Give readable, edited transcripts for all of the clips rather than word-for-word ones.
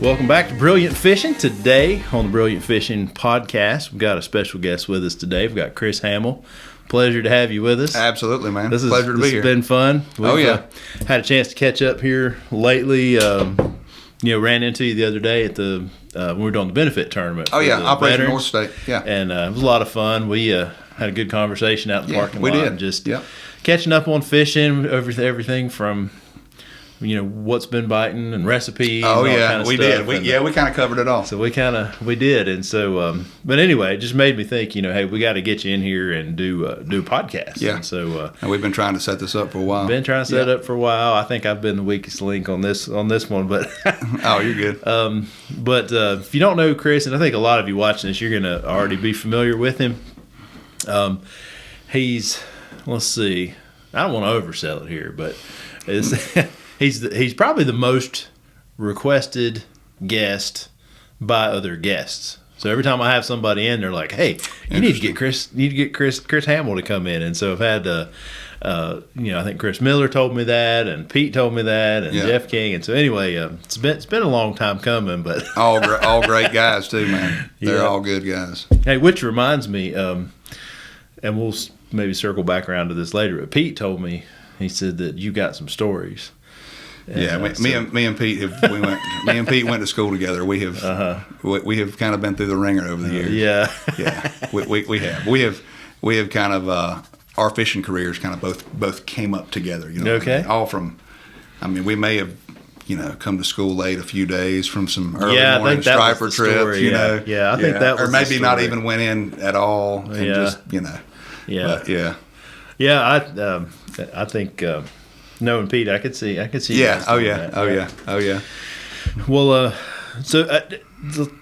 Welcome back to Brilliant Fishing. Today on the Brilliant Fishing podcast, we've got a special guest with us today. We've got Chris Hamill. Pleasure to have you with us. Absolutely, man. Pleasure to be here. It's been fun. We've, had a chance to catch up here lately. Ran into you the other day at the when we were doing the benefit tournament. Operation North State. Yeah, and it was a lot of fun. We had a good conversation out in the parking lot. We did. Just catching up on fishing, everything from what's been biting and recipes. Oh, and all yeah, kind of we stuff. did. We kind of covered it all. So we did. And so, but anyway, it just made me think, hey, we got to get you in here and do a podcast. Yeah. And so, and we've been trying to set this up for a while. Been trying to set it up for a while. I think I've been the weakest link on this one, but. Oh, you're good. But if you don't know Chris, and I think a lot of you watching this, you're going to already be familiar with him. Let's see, I don't want to oversell it here, but he's probably the most requested guest by other guests. So every time I have somebody in, they're like, "Hey, you need to get Chris Hammill to come in." And so I've had, I think Chris Miller told me that, and Pete told me that, and Jeff King. And so anyway, it's been a long time coming, but all great guys too, man. They're all good guys. Hey, which reminds me, and we'll maybe circle back around to this later. But Pete told me, he said that you got some stories. And, me and Pete went to school together. We have kind of been through the ringer over the years. We have kind of our fishing careers kind of both came up together. Okay. All from, we may have come to school late a few days from some early morning striper trips. Story, I think that was, or maybe not even went in at all, and just I think. Knowing Pete, I could see. Yeah. Oh yeah. Well, so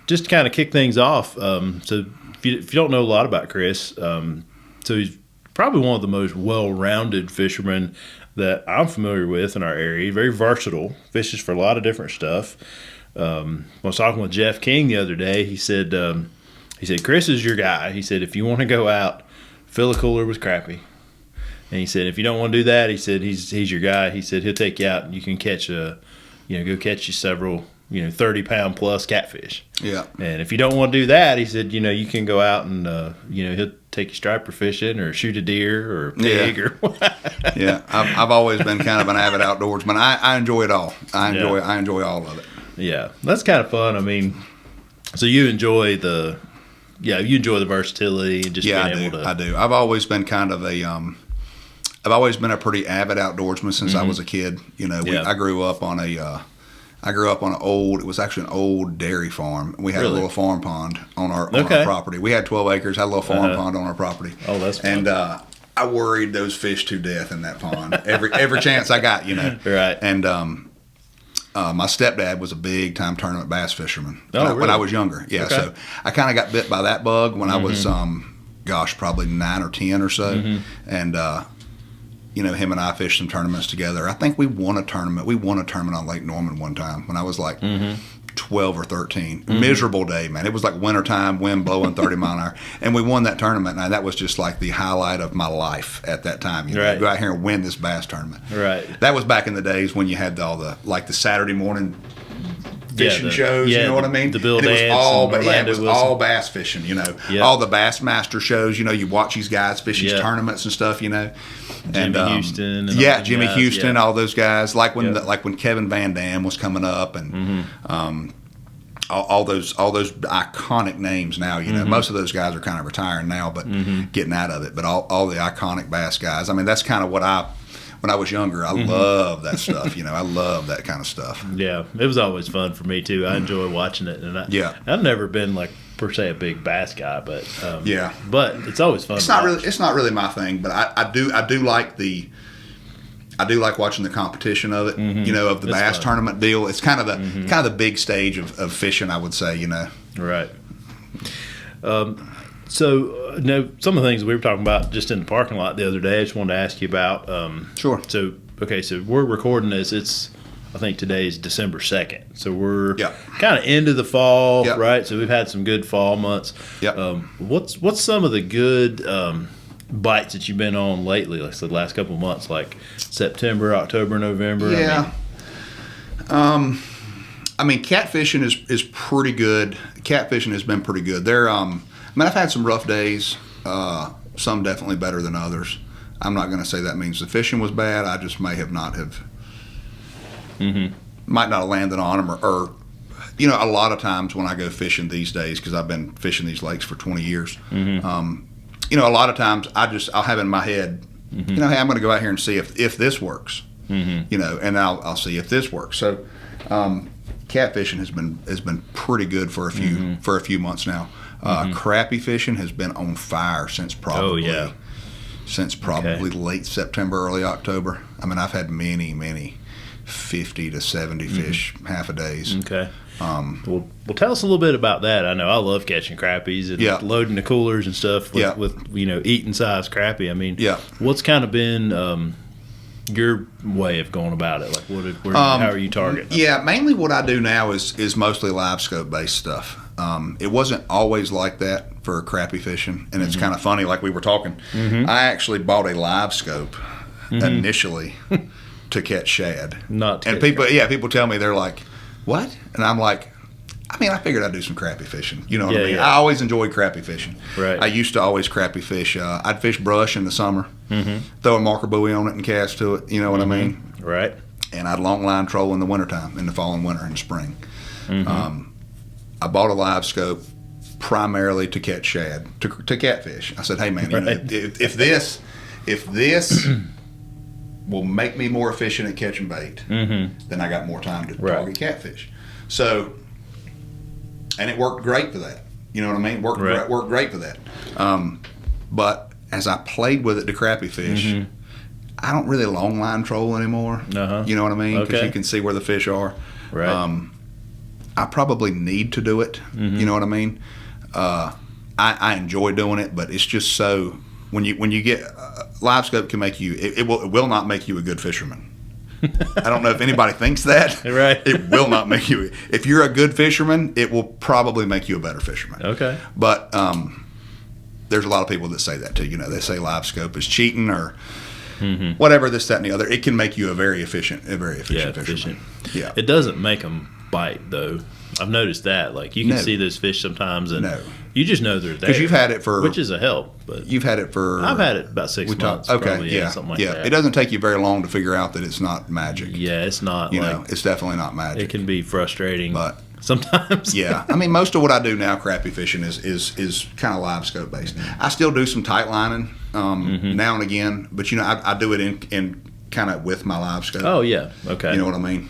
just to kind of kick things off. So if you don't know a lot about Chris, so he's probably one of the most well-rounded fishermen that I'm familiar with in our area. He's very versatile, fishes for a lot of different stuff. I was talking with Jeff King the other day. He said Chris is your guy. He said if you want to go out, fill a cooler with crappie. And he said, if you don't want to do that, he said, he's your guy. He said, he'll take you out and you can catch go catch you several, 30-pound plus catfish. Yeah. And if you don't want to do that, he said, you can go out and, he'll take you striper fishing or shoot a deer or a pig or Yeah. I've always been kind of an avid outdoorsman. I enjoy it all. I enjoy all of it. Yeah. That's kind of fun. So you enjoy the versatility and just being able to. I do. I've always been kind of I've always been a pretty avid outdoorsman since I was a kid. I grew up on it was actually an old dairy farm. We had a little farm pond on our property. We had 12 acres, had a little farm pond on our property. Oh, that's fun. And I worried those fish to death in that pond every chance I got, Right. And my stepdad was a big time tournament bass fisherman when I was younger. Yeah, okay. So I kind of got bit by that bug when I was probably 9 or 10 or so, and him and I fished some tournaments together. I think we won a tournament. We won a tournament on Lake Norman one time when I was like 12 or 13. Miserable day, man. It was like wintertime, wind blowing 30 mile an hour. And we won that tournament, and that was just like the highlight of my life at that time. Go out here and win this bass tournament. Right. That was back in the days when you had all the Saturday morning fishing shows, you know what I mean? The Bill Dance. It was all bass fishing, all the Bassmaster shows, you watch these guys fish these tournaments and stuff, Jimmy Houston. Jimmy Houston, all those guys, like when Kevin Van Dam was coming up, and all those iconic names now, most of those guys are kind of retiring now, but getting out of it, but all the iconic bass guys, that's kind of what when I was younger, I loved that stuff. I love that kind of stuff. Yeah, it was always fun for me too. I enjoy watching it, and I've never been like per se a big bass guy, but but it's always fun. It's not really my thing, but I do like watching the competition of it. Of the bass tournament deal. It's kind of the big stage of fishing, I would say. Right. So, some of the things we were talking about just in the parking lot the other day, I just wanted to ask you about. Sure. So we're recording this. I think today is December 2nd. So we're kind of into the fall, right? So we've had some good fall months. Yep. What's some of the good bites that you've been on lately, like the last couple of months, like September, October, November? Yeah. I mean, catfishing is pretty good. Catfishing has been pretty good. I've had some rough days. Some definitely better than others. I'm not going to say that means the fishing was bad. I just may have not have, might not have landed on them, or a lot of times when I go fishing these days, because I've been fishing these lakes for 20 years, a lot of times I'll have in my head, hey, I'm going to go out here and see if this works, and I'll see if this works. So, catfishing has been pretty good for a few months now. Crappie fishing has been on fire since probably late September, early October. I mean, I've had many 50 to 70 fish half a days. Okay. Well, tell us a little bit about that. I know I love catching crappies and loading the coolers and stuff with eating size crappie. I mean, what's kind of been your way of going about it? Like, how are you targeting? Yeah, mainly what I do now is mostly live scope based stuff. It wasn't always like that for crappie fishing, and it's kind of funny. Like we were talking, I actually bought a live scope initially to catch shad. People tell me, they're like, "What?" And I'm like, I figured I'd do some crappie fishing. You know what I mean? Yeah. I always enjoyed crappie fishing. Right. I used to always crappie fish. I'd fish brush in the summer, throw a marker buoy on it and cast to it. You know what I mean? Right. And I'd long line troll in the wintertime, in the fall and winter and spring. I bought a live scope primarily to catch shad, to catfish. I said, "Hey man, if this will make me more efficient at catching bait, then I got more time to target catfish." So, and it worked great for that. You know what I mean? Worked great for that. But as I played with it to crappie fish, I don't really long line troll anymore. You know what I mean? Because you can see where the fish are. Right. I probably need to do it. You know what I mean? I enjoy doing it, but it's just so when you get live scope can make you. It will not make you a good fisherman. I don't know if anybody thinks that. Right. It will not make you. If you're a good fisherman, it will probably make you a better fisherman. Okay. But there's a lot of people that say that too. They say live scope is cheating or whatever, this, that, and the other. It can make you a very efficient fisherman. Yeah. It doesn't make them bite though. I've noticed that. Like you can see those fish sometimes, and you just know they're there because you've had it for, which is a help. But you've had it for. I've had it about 6 months. Okay, something like that. It doesn't take you very long to figure out that it's not magic. Yeah, it's not. It's definitely not magic. It can be frustrating, but sometimes. Yeah, most of what I do now, crappie fishing, is kind of live scope based. I still do some tight lining now and again, but I do it in kind of with my live scope. Oh yeah, okay. You know what I mean?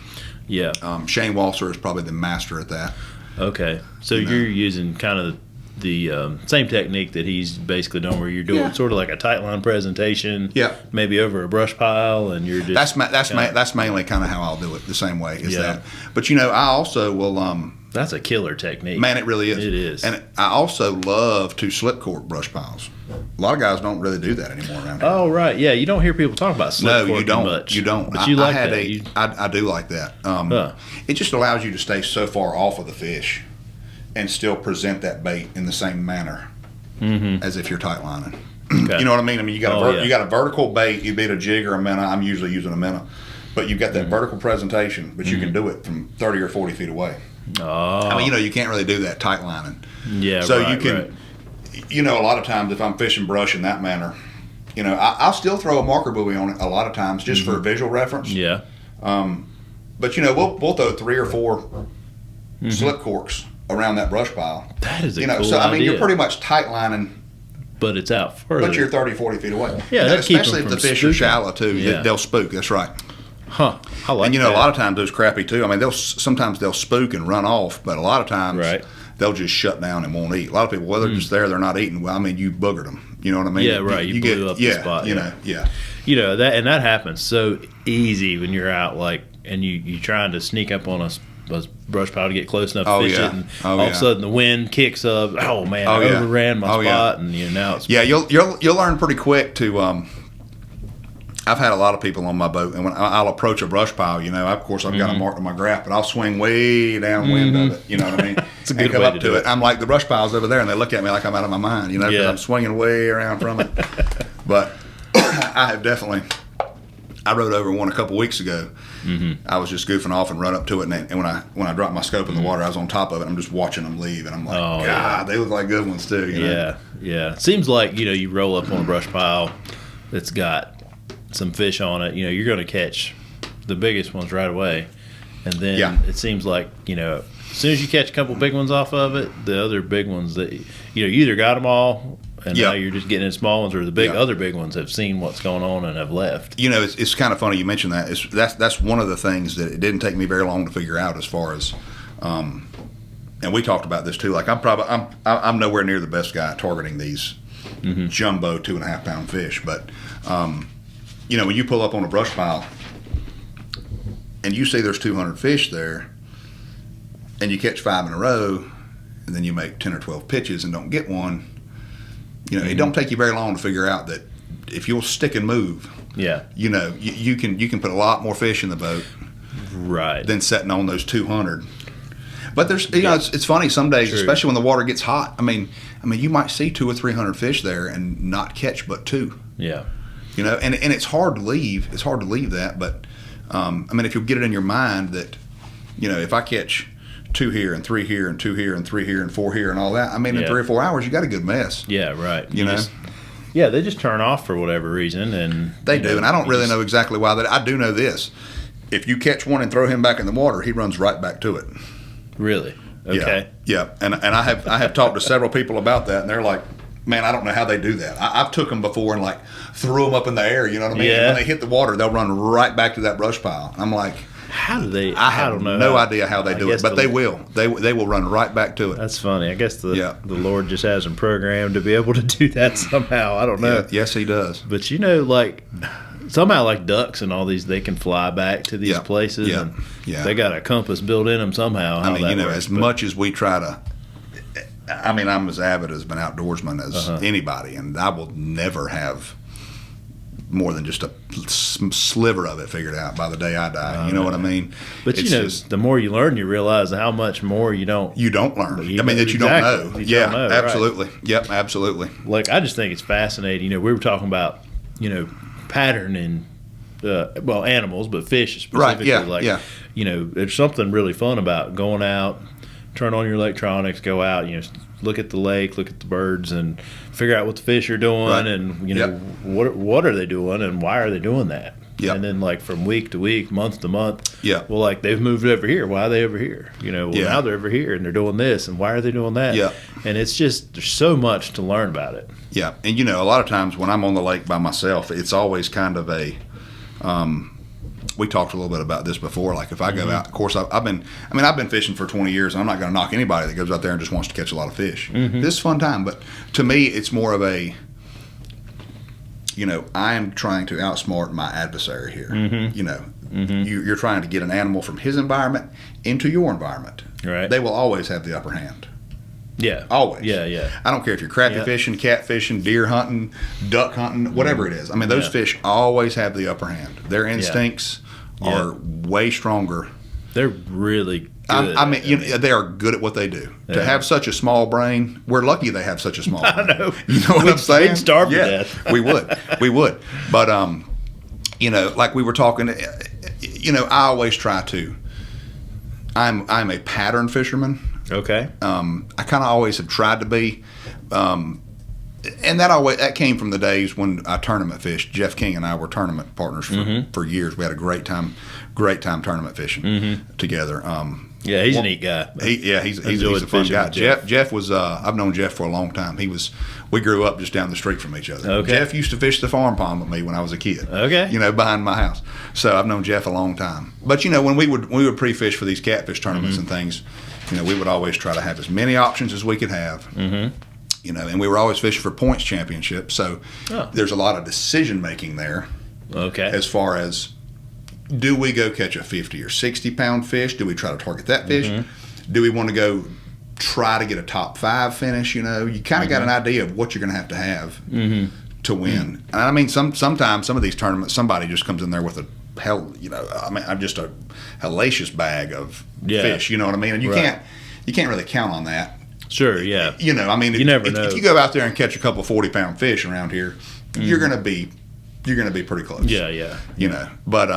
Yeah. Shane Walser is probably the master at that. Okay. So you're using kind of the same technique that he's basically doing, where you're doing sort of like a tight line presentation. Yeah. Maybe over a brush pile, and you're just that's mainly kind of how I'll do it. The same way is that. But I also will. That's a killer technique. Man, it really is. It is. And I also love to slip cork brush piles. A lot of guys don't really do that anymore around here. Oh, right. Yeah, you don't hear people talk about slip cork much. You don't. But you like that. I do like that. It just allows you to stay so far off of the fish and still present that bait in the same manner as if you're tight lining. Okay. You know what I mean? You got a vertical bait. You beat a jig or a minnow. I'm usually using a minnow. But you've got that vertical presentation, but you can do it from 30 or 40 feet away. Oh. You can't really do that tight lining. Yeah, so you can, a lot of times if I'm fishing brush in that manner, I'll still throw a marker buoy on it a lot of times just for visual reference. Yeah. But we'll throw 3 or 4 slip corks around that brush pile. That is a cool idea. You're pretty much tight lining, but it's out further. But you're 30, 40 feet away. Yeah, especially if the fish are shallow too. Yeah. They'll spook. That's right. Huh. I like that. A lot of times those crappie too. Sometimes they'll spook and run off, but a lot of times they'll just shut down and won't eat. A lot of people, they're just there, they're not eating. Well, you boogered them. You know what I mean? Yeah, right. You blew up the spot. That happens so easy when you're out, and you trying to sneak up on a brush pile to get close enough to fish it, and all of a sudden the wind kicks up. Oh man, I overran my spot, and now it's you'll learn pretty quick to. I've had a lot of people on my boat, and when I'll approach a brush pile, of course I've got a mark on my graph, but I'll swing way downwind of it. You know what I mean? It's a good way to do it. I'm like, the brush pile's over there, and they look at me like I'm out of my mind, because I'm swinging way around from it. But I have definitely, I rode over one a couple weeks ago. I was just goofing off and run up to it, and when I dropped my scope in the water, I was on top of it. I'm just watching them leave, and I'm like, God, they look like good ones too. You know? Yeah. Seems like you roll up on a brush pile that's got some fish on it. You're going to catch the biggest ones right away, and then it seems like as soon as you catch a couple big ones off of it, the other big ones that you either got them all. And now you're just getting in small ones, or the other big ones have seen what's going on and have left. It's kind of funny you mentioned that. That's one of the things that it didn't take me very long to figure out as far as, and we talked about this too. Like I'm nowhere near the best guy at targeting these jumbo 2.5 pound fish, but when you pull up on a brush pile and you see there's 200 fish there, and you catch 5 in a row, and then you make 10 or 12 pitches and don't get one. It don't take you very long to figure out that if you'll stick and move, you can put a lot more fish in the boat, right? Than sitting on those 200. But there's it's funny some days, especially when the water gets hot. I mean you might see 200 or 300 fish there and not catch but 2. Yeah. And it's hard to leave. It's hard to leave that, but if you'll get it in your mind that if I catch 2 here and 3 here and 2 here and 3 here and 4 here and all that. In 3 or 4 hours, you got a good mess. Yeah, right. They just turn off for whatever reason, and they do. And I don't really know exactly why. That I do know this: if you catch one and throw him back in the water, he runs right back to it. Really? Okay. Yeah. And I have talked to several people about that, and they're like, man, I don't know how they do that. I've took them before and threw them up in the air. You know what I mean? Yeah. And when they hit the water, they'll run right back to that brush pile. I'm like, how do they? I have no idea how they do it, but they will. They will run right back to it. That's funny. I guess the Lord just has them programmed to be able to do that somehow. I don't know. Yeah, yes, He does. But somehow ducks and all these, they can fly back to these places. Yeah. And they got a compass built in them somehow. Much as we try to. I'm as avid as an outdoorsman as anybody, and I will never have more than just a sliver of it figured out by the day I die. You know what I mean? But the more you learn, you realize how much more you don't learn. That you don't know. Don't know, absolutely. Right. Yep, absolutely. I just think it's fascinating. We were talking about patterning animals, but fish specifically. Right. There's something really fun about going out, turn on your electronics, go out, look at the lake, look at the birds, and figure out what the fish are doing, and what are they doing, and why are they doing that? Yep. And then from week to week, month to month, well, they've moved over here. Why are they over here? Now they're over here and they're doing this, and why are they doing that? Yeah. And it's just there's so much to learn about it. Yeah, and a lot of times when I'm on the lake by myself, it's always kind of a. We talked a little bit about this before. If I go out, of course, I've been fishing for 20 years, and I'm not going to knock anybody that goes out there and just wants to catch a lot of fish. This is a fun time, but to me, it's more of a, I am trying to outsmart my adversary here. You're trying to get an animal from his environment into your environment. Right. They will always have the upper hand. Yeah. Always. Yeah. I don't care if you're crappie fishing, catfishing, deer hunting, duck hunting, whatever it is. Those fish always have the upper hand. Their instincts are way stronger. They're really good. They are good at what they do. Yeah. To have such a small brain, we're lucky they have such a small brain. I know. You know what I'm saying? We'd starve to death. we would. But, like we were talking, I always try to. I'm a pattern fisherman. Okay. I kind of always have tried to be, and that came from the days when I tournament fished. Jeff King and I were tournament partners for years. We had a great time tournament fishing together. He's a neat guy. He's a fun guy. Jeff was. I've known Jeff for a long time. We grew up just down the street from each other. Okay. Jeff used to fish the farm pond with me when I was a kid. Okay. Behind my house. So I've known Jeff a long time. But when we would pre-fish for these catfish tournaments and things, we would always try to have as many options as we could have. And we were always fishing for points championships. So there's a lot of decision making there. Okay. As far as, do we go catch a 50 or 60 pound fish? Do we try to target that fish? Do we want to go try to get a top 5 finish? You kind of got an idea of what you're going to have to win. And sometimes some of these tournaments, somebody just comes in there with I'm just a hellacious bag of fish. You know what I mean? And you can't really count on that. Sure, yeah. You never know. If you go out there and catch a couple 40-pound fish around here, you're going to be you're going to be pretty close. Yeah. You know, but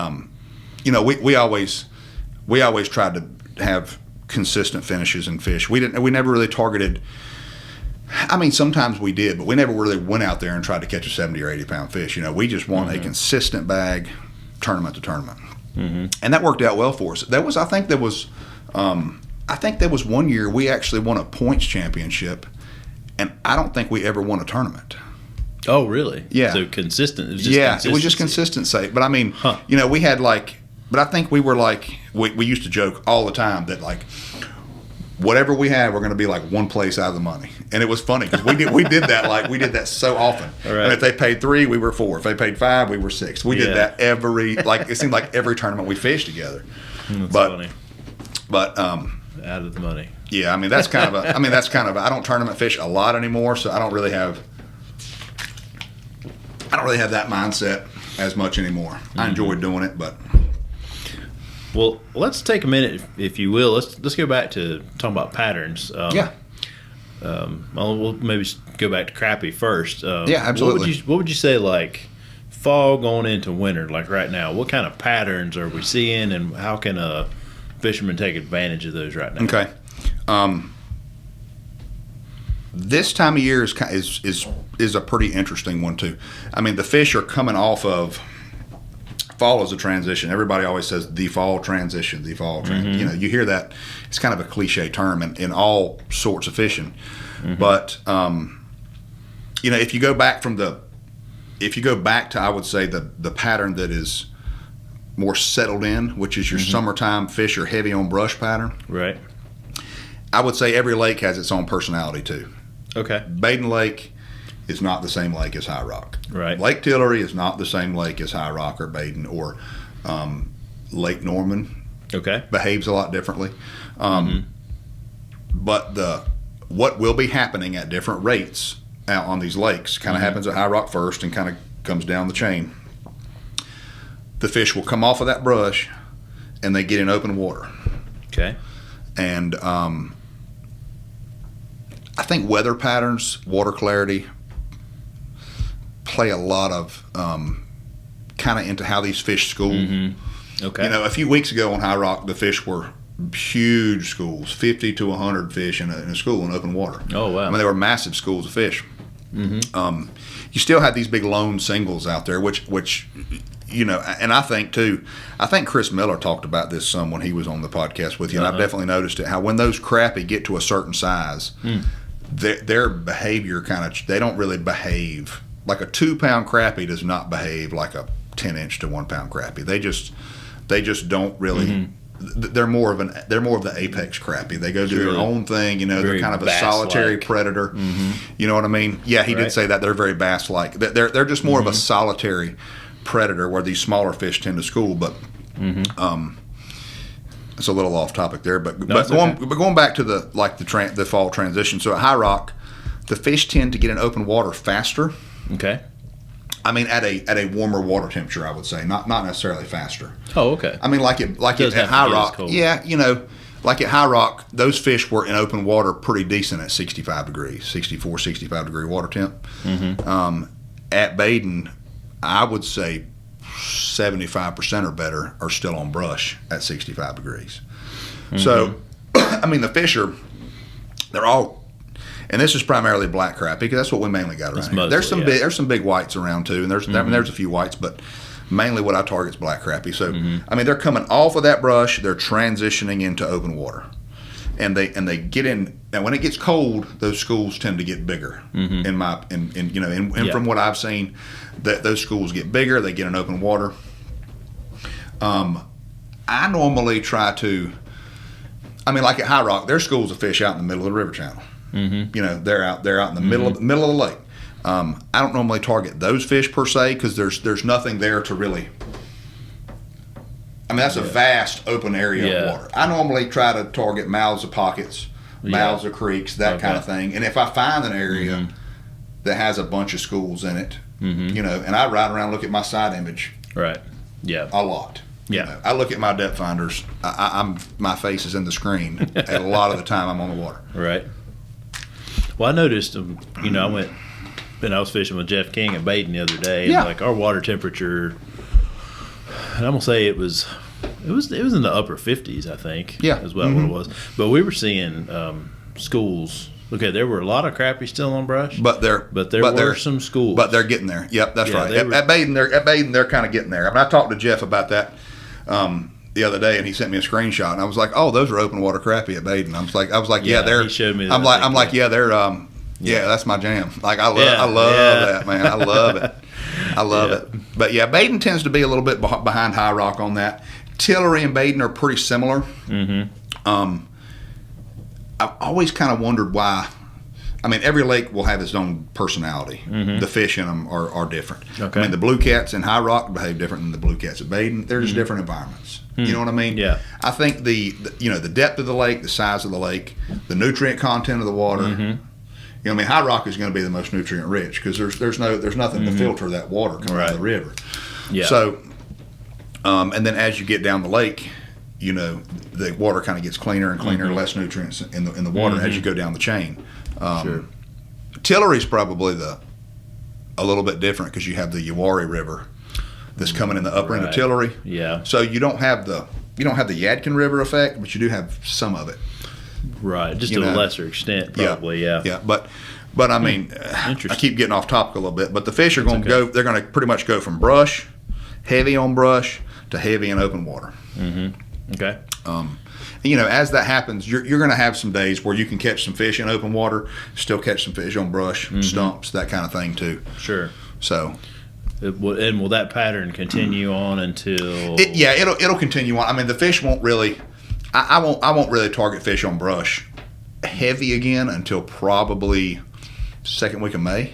we always tried to have consistent finishes in fish. We never really targeted. I mean, sometimes we did, but we never really went out there and tried to catch a 70 or 80 pound fish. You know, we just want a consistent bag, tournament to tournament, and that worked out well for us. I think there was 1 year we actually won a points championship, and I don't think we ever won a tournament. Oh, really? Yeah. So consistent. It was just consistency. But I mean, you know, we had but I think we were we used to joke all the time that whatever we had, we're going to be one place out of the money. And it was funny because we did that we did that so often. Right. And if they paid 3, we were 4. If they paid 5, we were 6. We did that it seemed like every tournament we fished together. That's funny. But out of the money. Yeah, I mean that's kind of I don't tournament fish a lot anymore, so I don't really have that mindset as much anymore. I enjoy doing it, but. Well, let's take a minute, if you will. Let's go back to talking about patterns. We'll maybe go back to crappie first. Yeah, absolutely. What would you say, fall going into winter, right now? What kind of patterns are we seeing, and how can a fisherman take advantage of those right now? Okay. This time of year is a pretty interesting one too. I mean, the fish are coming off of. Fall is a transition. Everybody always says the fall transition, the fall transition. You know, you hear that. It's kind of a cliche term in all sorts of fishing. But, you know, if you go back to, I would say, the pattern that is more settled in, which is your summertime fish or heavy on brush pattern. Right. I would say every lake has its own personality too. Okay. Baden Lake is not the same lake as High Rock. Right. Lake Tillery is not the same lake as High Rock or Baden or Lake Norman. Okay. Behaves a lot differently. But what will be happening at different rates out on these lakes kind of happens at High Rock first and kind of comes down the chain. The fish will come off of that brush and they get in open water. Okay. And I think weather patterns, water clarity, play a lot of kind of into how these fish school. Okay. You know, a few weeks ago on High Rock, the fish were huge schools, 50 to 100 fish in a school in open water. Oh, wow. I mean, they were massive schools of fish. You still had these big lone singles out there, which you know, and I think Chris Miller talked about this some when he was on the podcast with you, and I've definitely noticed it, how when those crappie get to a certain size, their behavior they don't really behave. Like a 2-pound crappie does not behave like a 10-inch to 1-pound crappie. They just don't really. They're more of the apex crappie. They go do their own thing. You know, they're kind of a solitary predator. You know what I mean? Yeah, he did say that they're very bass-like. They're just more of a solitary predator, where these smaller fish tend to school. But it's a little off topic there. But going back to the fall transition. So at High Rock, the fish tend to get in open water faster. Okay. I mean, at a warmer water temperature, I would say, not necessarily faster. Oh, okay. I mean, at High Rock, yeah, you know, like at High Rock, those fish were in open water pretty decent at 65 degrees, 64, 65 degree water temp. At Baden, I would say 75% or better are still on brush at 65 degrees. So, I mean, the fish they're all. And this is primarily black crappie because that's what we mainly got around here. There's some big whites around too, and there's a few whites, but mainly what I target is black crappie. So I mean, they're coming off of that brush, they're transitioning into open water, and they get in. And when it gets cold, those schools tend to get bigger. From what I've seen, that those schools get bigger. They get in open water. I normally try to. I mean, like at High Rock, there's schools of fish out in the middle of the river channel. You know, they're out in the middle of the lake. I don't normally target those fish per se because there's nothing there to really. I mean, that's a vast open area of water. I normally try to target mouths of pockets, mouths of creeks, that kind of thing. And if I find an area that has a bunch of schools in it, you know, and I ride around and look at my side image, right? Yeah, a lot. Yeah, you know, I look at my depth finders. My face is in the screen a lot of the time I'm on the water. Right. Well, I noticed, you know, I went And I was fishing with Jeff King at Baden the other day, and Yeah. like our water temperature, and I'm gonna say it was in the upper 50s, I think. Yeah. is what it was. But we were seeing schools. Okay, there were a lot of crappie still on brush, But there were some schools. But they're getting there. Yep, that's Yeah, right. they were- At Baden, they're kind of getting there. I mean, I talked to Jeff about that the other day, and he sent me a screenshot, and I was like, "Oh, those are open water crappie at Baden." I was like, Yeah, they're. he showed me that, I'm I think, like, yeah, they're. Yeah, that's my jam. Like I love Yeah. that, man. I love it. I love it. But yeah, Baden tends to be a little bit behind High Rock on that. Tillery and Baden are pretty similar. I've always kind of wondered why. I mean, every lake will have its own personality. The fish in them are different. Okay. I mean, the blue cats in High Rock behave different than the blue cats at Baden. They're just different environments. You know what I mean? Yeah. I think the depth of the lake, the size of the lake, the nutrient content of the water. You know, I mean, High Rock is going to be the most nutrient rich because there's nothing to filter that water coming out of the river. Yeah. So, and then as you get down the lake, you know, the water kind of gets cleaner and cleaner, less nutrients in the water as you go down the chain. Sure. Tillery's probably a little bit different because you have the Uwharrie River that's coming in the upper end of Tillery. Yeah. So you don't have the Yadkin River effect, but you do have some of it. Right. Just You to a know. lesser extent, probably. Yeah. Yeah. But I mean, I Interesting. keep getting off topic a little bit. But the fish are going to okay. go. They're going to pretty much go from brush, heavy on brush, to heavy in open water. Okay. You know, as that happens, you're going to have some days where you can catch some fish in open water, still catch some fish on brush, stumps, that kind of thing too. Sure. So, And will that pattern continue on until? it'll continue on. I mean, the fish won't really. I won't really target fish on brush heavy again until probably second week of May,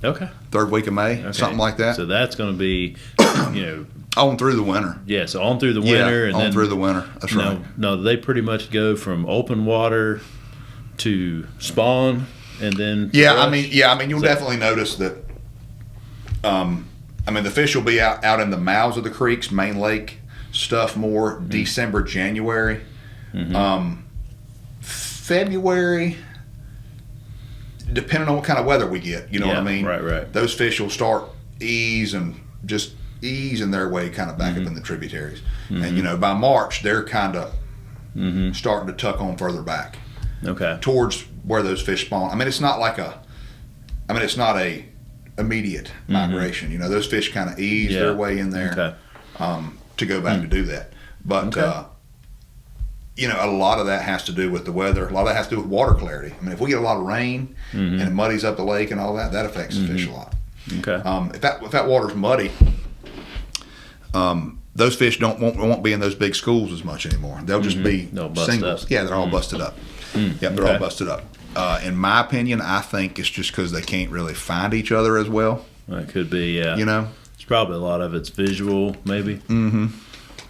Okay. third week of May, something like that. So that's going to be, On through the winter. yeah. So on through the winter, and on then through the winter. That's right. No, they pretty much go from open water to spawn, and then Yeah, brush. I mean, you'll definitely notice that. I mean, the fish will be out in the mouths of the creeks, main lake stuff more December, January, February. Depending on what kind of weather we get, you know what I mean. Right. Those fish will start easing their way kind of back up in the tributaries, and you know by March they're kind of starting to tuck on further back. Okay. Towards where those fish spawn. I mean, it's not a immediate migration. You know, those fish kind of ease their way in there to go back to do that. But you know, a lot of that has to do with the weather. A lot of that has to do with water clarity. I mean, if we get a lot of rain and it muddies up the lake and all that, that affects the fish a lot. Okay. If that water's muddy, those fish won't be in those big schools as much anymore. They'll just be singles. Up. Yeah, they're all busted up. Yep, they're all busted up. In my opinion, I think it's just because they can't really find each other as well. That could be. Yeah. You know. It's probably a lot of it's visual, maybe.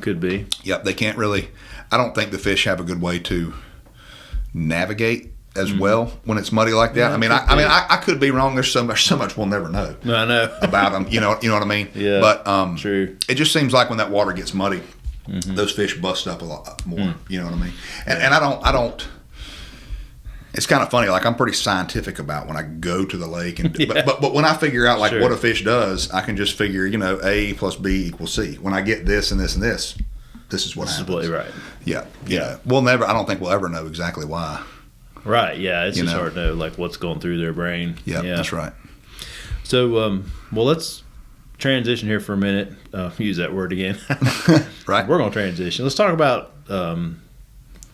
Could be. Yep, they can't really. I don't think the fish have a good way to navigate as well when it's muddy like that. Yeah, I could be wrong. There's so much we'll never know. I know about them. You know what I mean? Yeah. But true. It just seems like when that water gets muddy, those fish bust up a lot more. You know what I mean? And I don't. It's kind of funny. Like I'm pretty scientific about when I go to the lake, and but when I figure out like what a fish does, I can just figure A plus B equals C. When I get this and this and this, this is what happens. Right. Yeah. I don't think we'll ever know exactly why. Right. Yeah. It's just hard to know like what's going through their brain. Yeah. That's right. So, well, let's transition here for a minute. Use that word again. Right. We're going to transition. Let's talk about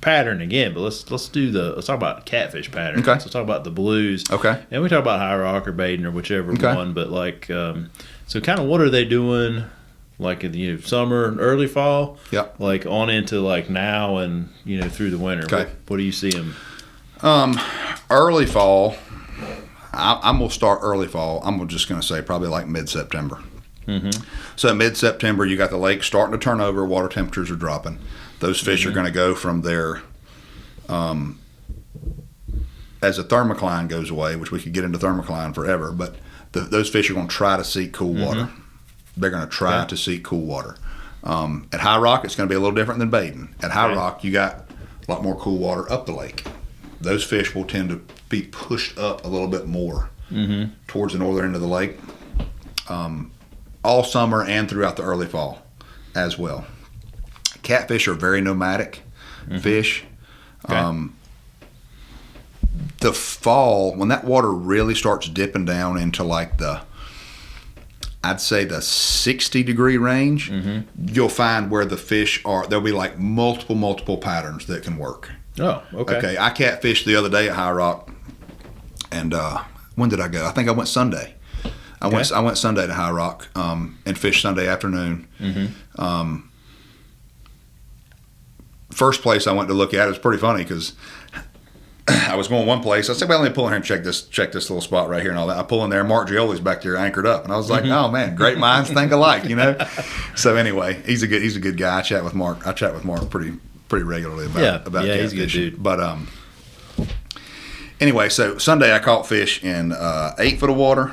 pattern again, but let's talk about catfish pattern. Okay. So talk about the blues. Okay. And we talk about High Rock or Baden or whichever one, but like, so kind of what are they doing? Like in the summer, early fall, like on into like now and through the winter. Okay. What do you see them? Early fall. I'm gonna start early fall. I'm just gonna say probably like mid-September. So mid-September, you got the lake starting to turn over. Water temperatures are dropping. Those fish are going to go from their as the thermocline goes away, which we could get into thermocline forever, but those fish are going to try to seek cool water. They're going to try to seek cool water. At High Rock, it's going to be a little different than Baden. At High Rock, you got a lot more cool water up the lake. those fish will tend to be pushed up a little bit more towards the northern end of the lake all summer and throughout the early fall as well. Catfish are very nomadic fish. Okay. The fall, when that water really starts dipping down into like I'd say the 60-degree range, you'll find where the fish there'll be like multiple patterns that can work. Oh, okay. Okay, I catfished the other day at High Rock, and when did I go? I think I went Sunday. I went Sunday to High Rock and fished Sunday afternoon. First place I went to look at, it was pretty funny because I was going one place. I said, well, let me pull in here and check this little spot right here and all that. I pull in there, Mark Gioli's back there anchored up. And I was like, oh, man, great minds think alike, you know? So anyway, he's a good guy. I chat with Mark pretty regularly about catfish. He's a good dude. But anyway, so Sunday I caught fish in 8 foot of water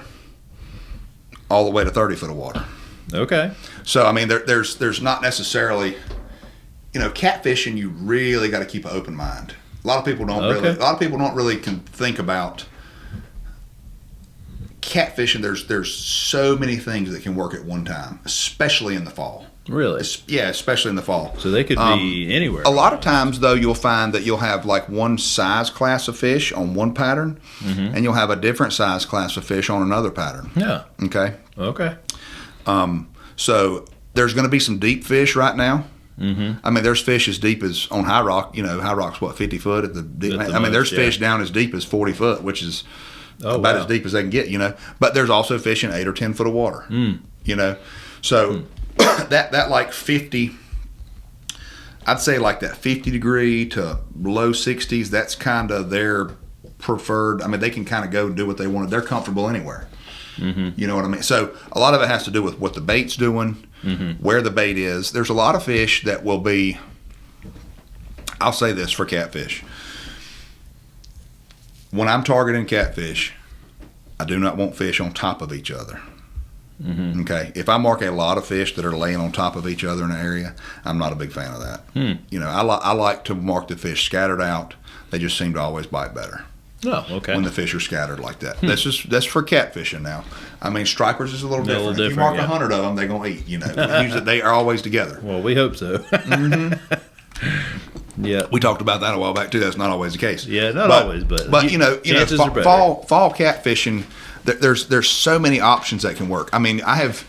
all the way to 30 foot of water. Okay. So, I mean, there's not necessarily, catfishing, you really got to keep an open mind. A lot of people don't really can think about catfishing. There's so many things that can work at one time, especially in the fall. Really? Yeah, especially in the fall. So they could be anywhere. A lot of times, though, you'll find that you'll have like one size class of fish on one pattern, and you'll have a different size class of fish on another pattern. Yeah. Okay. Okay. So there's going to be some deep fish right now. I mean, there's fish as deep as on High Rock. High Rock's 50 foot at the deep. There's fish down as deep as 40 foot, which is about as deep as they can get. But there's also fish in 8 or 10 foot of water. So that like 50, I'd say like that 50 degree to low 60s. That's kind of their preferred. I mean, they can kind of go and do what they want. They're comfortable anywhere. You know what I mean? So a lot of it has to do with what the bait's doing, where the bait is. There's a lot of fish that will be, I'll say this for catfish. When I'm targeting catfish, I do not want fish on top of each other. Okay? If I mark a lot of fish that are laying on top of each other in an area, I'm not a big fan of that. I like to mark the fish scattered out. They just seem to always bite better. Oh, okay. When the fish are scattered like that. That's for catfishing now. I mean, stripers is a little different. If you mark 100 of them, they're going to eat, Usually they are always together. Well, we hope so. Yeah. We talked about that a while back, too. That's not always the case. Yeah, not always, but fall catfishing, there's so many options that can work. I mean, I have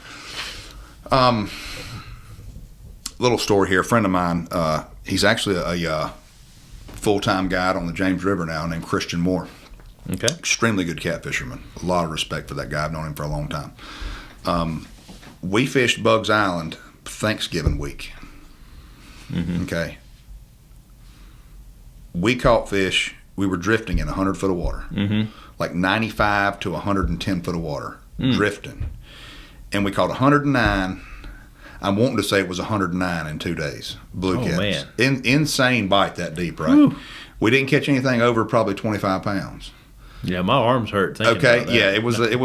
little story here. A friend of mine, he's actually a full-time guide on the James River now named Christian Moore. Okay. Extremely good catfisherman. A lot of respect for that guy. I've known him for a long time. We fished Bugs Island Thanksgiving week. Okay. We caught fish. We were drifting in 100 foot of water. Like 95 to 110 foot of water. Drifting. And we caught 109. I'm wanting to say it was 109 in 2 days. Blue caps. Man. Insane bite that deep, right? Whew. We didn't catch anything over probably 25 pounds. Yeah, my arms hurt thinking about that. Yeah, it was a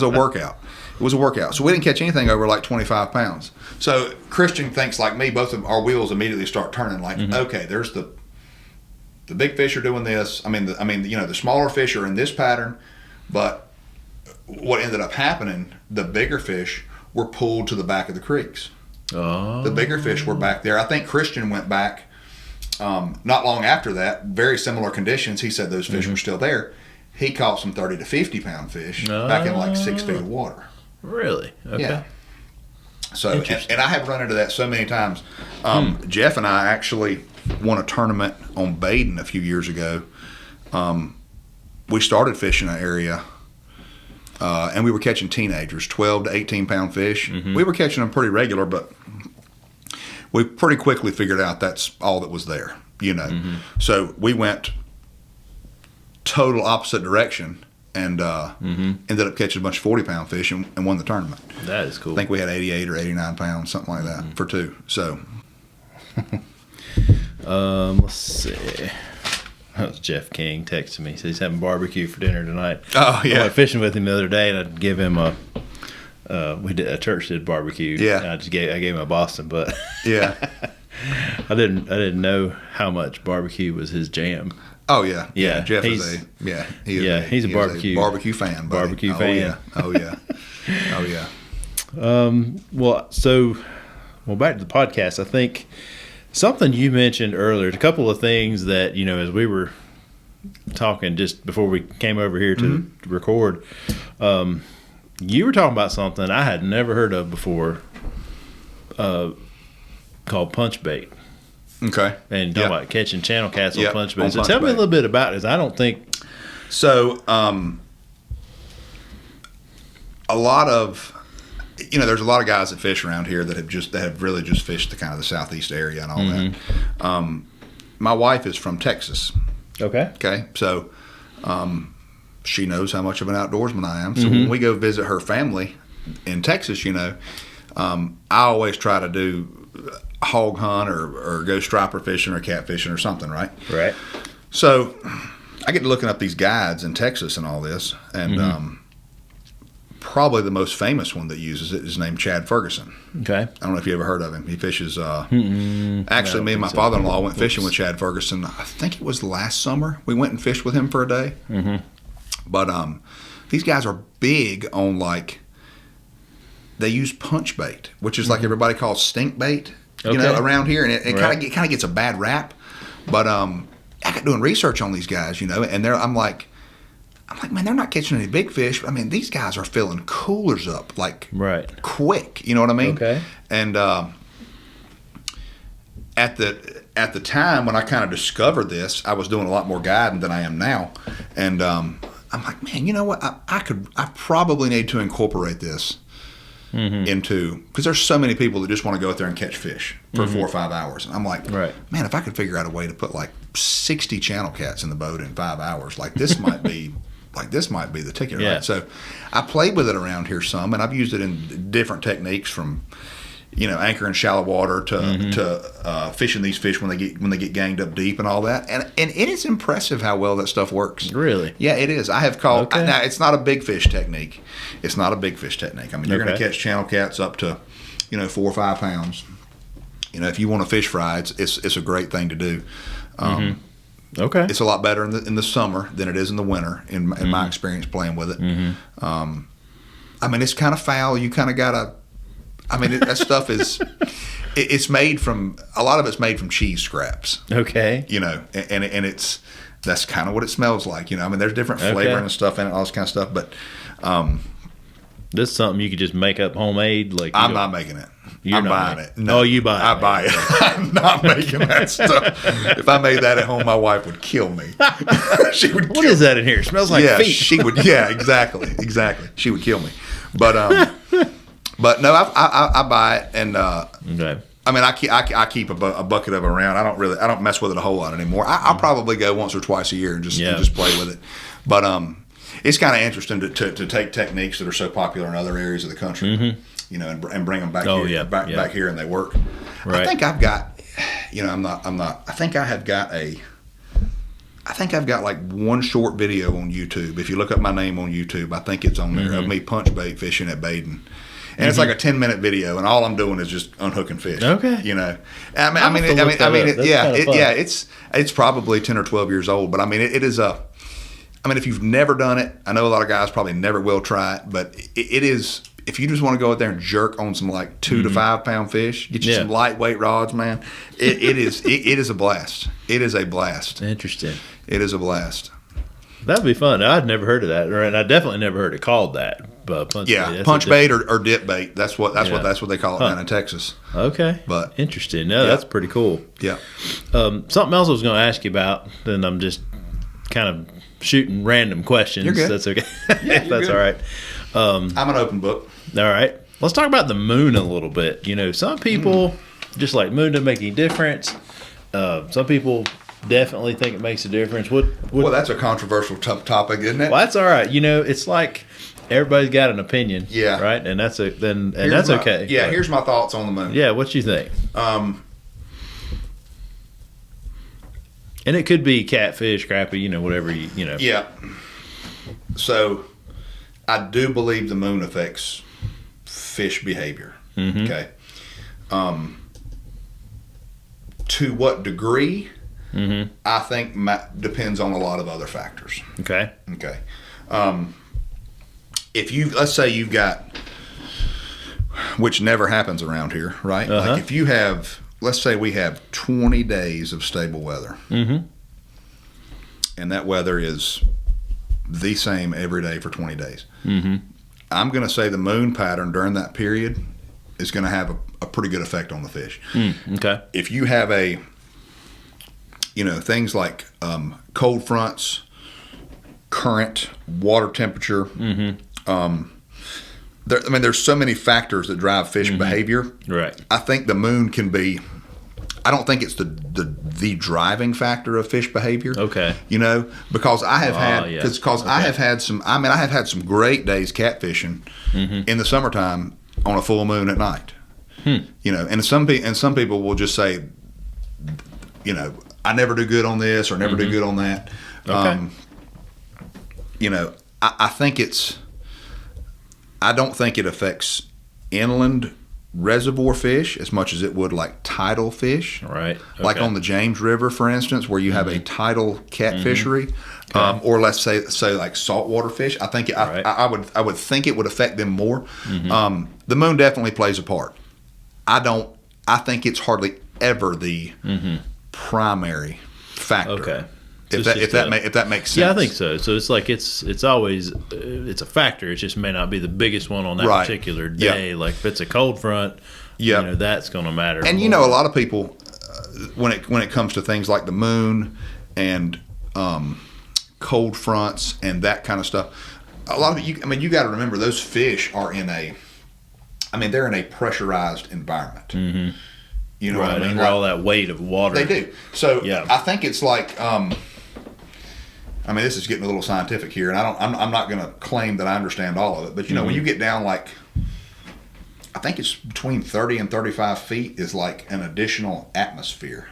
workout. It was a workout. So we didn't catch anything over like 25 pounds. So Christian thinks like me, both of our wheels immediately start turning like, okay, there's the big fish are doing this. I mean, the smaller fish are in this pattern, but what ended up happening, the bigger fish were pulled to the back of the creeks. Oh. The bigger fish were back there. I think Christian went back not long after that, very similar conditions. He said those fish were still there. He caught some 30 to 50 pound fish back in like 6 feet of water. Really? Okay. Yeah. So, and I have run into that so many times. Jeff and I actually won a tournament on Baden a few years ago. We started fishing an area, and we were catching teenagers, 12 to 18 pound fish. We were catching them pretty regular, but we pretty quickly figured out that's all that was there, So we went total opposite direction and ended up catching a bunch of 40 pound fish and won the tournament. That is cool. I think we had 88 or 89 pounds, something like that, for two. So, let's see. That was Jeff King texting me. He said he's having barbecue for dinner tonight. Oh, yeah. I went fishing with him the other day, and I'd give him a church did barbecue. Yeah. I gave him a Boston, but yeah. I didn't know how much barbecue was his jam. Oh yeah, Yeah, Jeff he's a barbecue fan. Buddy. Barbecue fan. Yeah. Oh yeah. Oh yeah. Well, back to the podcast. I think something you mentioned earlier, a couple of things that, as we were talking just before we came over here to record, you were talking about something I had never heard of before, called punch bait. Okay. And talking about catching channel cats on punch bait. So punch tell me bait. a little bit about it. I don't think. So, a lot of, there's a lot of guys that fish around here that have really just fished the kind of the southeast area and all that. My wife is from Texas. Okay. Okay. So, she knows how much of an outdoorsman I am. So when we go visit her family in Texas, I always try to do hog hunt or go striper fishing or catfishing or something, right? Right. So I get to looking up these guides in Texas and all this, and probably the most famous one that uses it is named Chad Ferguson. Okay. I don't know if you ever heard of him. He fishes. Actually, me and my father-in-law went fishing with Chad Ferguson. I think it was last summer. We went and fished with him for a day. But these guys are big on they use punch bait, which is like everybody calls stink bait. Around here, and it kind of gets a bad rap. But I got doing research on these guys, and I'm like, man, they're not catching any big fish. I mean, these guys are filling coolers up quick. You know what I mean? Okay. And at the time when I kind of discovered this, I was doing a lot more guiding than I am now, and I'm like, man, you know what? I probably need to incorporate this. Into, because there's so many people that just want to go out there and catch fish for 4 or 5 hours, and I'm like, man, if I could figure out a way to put 60 channel cats in the boat in 5 hours, this might be the ticket, right? So I played with it around here some, and I've used it in different techniques, from anchor in shallow water to fishing these fish when they get ganged up deep and all that, and it is impressive how well that stuff works. Really? Yeah, it is. I have caught. Now, it's not a big fish technique. It's not a big fish technique. I mean, you're going to catch channel cats up to 4 or 5 pounds. If you want to fish fry, it's a great thing to do. Okay. It's a lot better in the summer than it is in the winter, in my experience playing with it. I mean, it's kind of foul. You kind of gotta. I mean, that stuff is. It's made from, a lot of it's made from cheese scraps. Okay. And that's kind of what it smells like. I mean, there's different flavoring and stuff in it, all this kind of stuff. But this is something you could just make up homemade. I'm not making it. I'm buying it. No, you buy it. I buy it. I'm not making that stuff. If I made that at home, my wife would kill me. She would. What is that in here? It smells like feet. She would. Yeah, exactly. She would kill me. But but no, I buy it, and okay. I mean, I keep a bucket of it around. I don't mess with it a whole lot anymore. I'll probably go once or twice a year and just play with it. But it's kind of interesting to take techniques that are so popular in other areas of the country, and bring them back here, back here, and they work. Right. I think I've got, I'm not. I think I've got like one short video on YouTube. If you look up my name on YouTube, I think it's on there, of me punch bait fishing at Baden. And it's like a 10-minute video, and all I'm doing is just unhooking fish. Okay. It's probably 10 or 12 years old, but I mean, it is a. I mean, if you've never done it, I know a lot of guys probably never will try it, but it is. If you just want to go out there and jerk on some 2 to 5 pound fish, get you some lightweight rods, man. It is a blast. It is a blast. Interesting. It is a blast. That'd be fun. I'd never heard of that, and I definitely never heard it called that. Punch bait or dip bait. That's what they call it down in Texas. Okay, but interesting. No, that's pretty cool. Yeah. Something else I was going to ask you about, then I'm just kind of shooting random questions. You're good. That's okay. That's good. All right. I'm an open book. All right. Let's talk about the moon a little bit. Some people just like moon doesn't make any difference. Some people definitely think it makes a difference. Well, that's a controversial topic, isn't it? Well, that's all right. It's like everybody's got an opinion. Yeah. Right? And that's okay. Yeah, but here's my thoughts on the moon. Yeah, what you think? And it could be catfish, crappie, whatever you. Yeah. So I do believe the moon affects fish behavior. Okay. To what degree? I think depends on a lot of other factors. Okay. Okay. Let's say you've got, which never happens around here, right? Like if you have, let's say we have 20 days of stable weather, and that weather is the same every day for 20 days. I'm going to say the moon pattern during that period is going to have a pretty good effect on the fish. Okay. If you have things like cold fronts, current, water temperature, there's so many factors that drive fish behavior. Right. I think the moon can be. I don't think it's the driving factor of fish behavior. Okay. Because I have had I have had some great days catfishing in the summertime on a full moon at night. And some people will just say, I never do good on this or never do good on that. Okay. I think I don't think it affects inland reservoir fish as much as it would like tidal fish. Right. Okay. Like on the James River, for instance, where you have a tidal catfishery, or let's say like saltwater fish. I think I would think it would affect them more. The moon definitely plays a part. I think it's hardly ever the primary factor. Okay. If that makes sense. Yeah, I think so. So it's like it's always it's a factor. It just may not be the biggest one on that particular day. Yep. Like if it's a cold front, that's going to matter. And a lot of people when it comes to things like the moon and cold fronts and that kind of stuff, a lot of you got to remember those fish are they're in a pressurized environment. You know what I mean? Under all that weight of water. They do. So I think it's like this is getting a little scientific here, and I'm not going to claim that I understand all of it, but when you get down like, I think it's between 30 and 35 feet is like an additional atmosphere.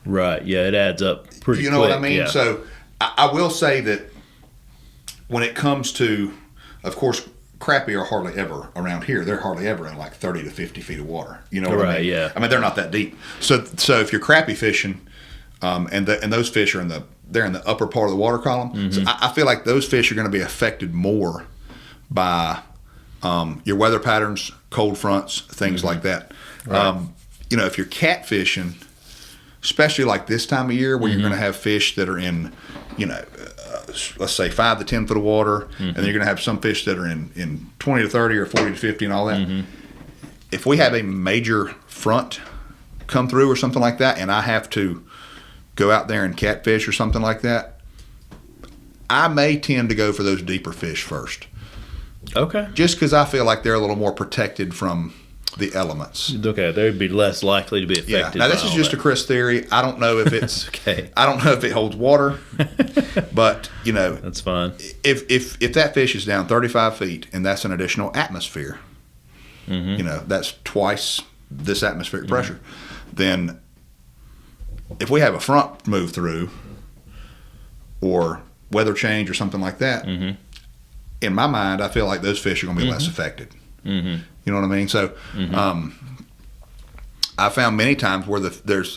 Right. Yeah, it adds up pretty quick. You know what I mean? Yeah. So I will say that when it comes to, of course, crappie are hardly ever around here. They're hardly ever in like 30 to 50 feet of water. You know what I mean? Yeah. They're not that deep. So if you're crappie fishing, and those fish are in the upper part of the water column. So I feel like those fish are going to be affected more by your weather patterns, cold fronts, things like that. Right. If you're catfishing, especially like this time of year where you're going to have fish that are in, let's say 5 to 10 foot of water, and then you're going to have some fish that are in 20 to 30 or 40 to 50 and all that. If we have a major front come through or something like that, and I have to go out there and catfish or something like that, I may tend to go for those deeper fish first. Okay. Just because I feel like they're a little more protected from the elements. Okay, they'd be less likely to be affected. Yeah. Now this is just a Chris theory. I don't know if it's okay. I don't know if it holds water, but that's fine. If that fish is down 35 feet and that's an additional atmosphere, that's twice this atmospheric pressure, then if we have a front move through or weather change or something like that, in my mind, I feel like those fish are going to be less affected. You know what I mean? So I found many times where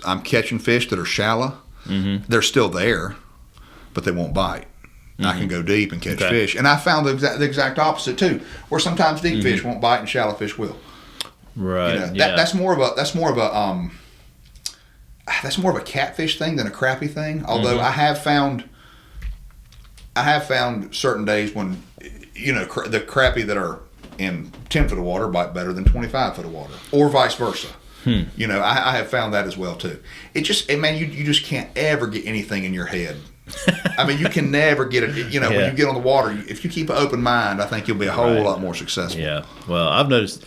I'm catching fish that are shallow. They're still there, but they won't bite. I can go deep and catch fish. And I found the exact opposite too, where sometimes deep fish won't bite and shallow fish will. Right. That's more of a catfish thing than a crappie thing. Although I have found certain days when the crappie that are in 10 foot of water bite better than 25 foot of water, or vice versa. I have found that as well too. You just can't ever get anything in your head. You can never get it. When you get on the water, if you keep an open mind, I think you'll be a whole lot more successful. Yeah. Well, I've noticed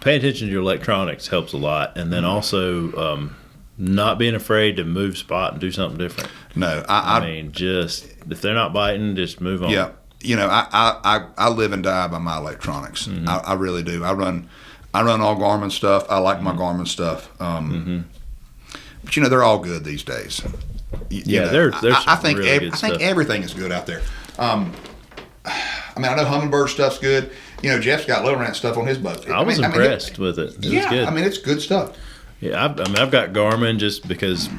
paying attention to your electronics helps a lot, and then also not being afraid to move spot and do something different. No, just if they're not biting, just move on. Yeah. I live and die by my electronics. I really do. I run all Garmin stuff. I like my Garmin stuff. But they're all good these days. I think really I think everything is good out there. I know Humminbird stuff's good. Jeff's got Lowrance stuff on his boat. I was impressed with it. It was good. It's good stuff. Yeah, I've got Garmin just because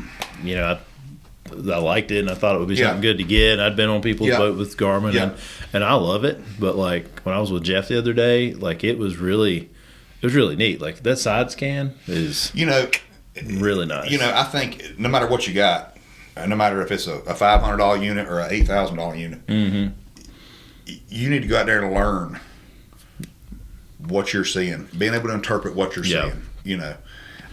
I liked it, and I thought it would be something good to get. I'd been on people's boat with Garmin, and I love it. But like when I was with Jeff the other day, like it was really neat. Like that side scan is really nice. I think no matter what you got, no matter if it's a $500 unit or an $8,000 unit, you need to go out there and learn what you're seeing, being able to interpret what you're seeing.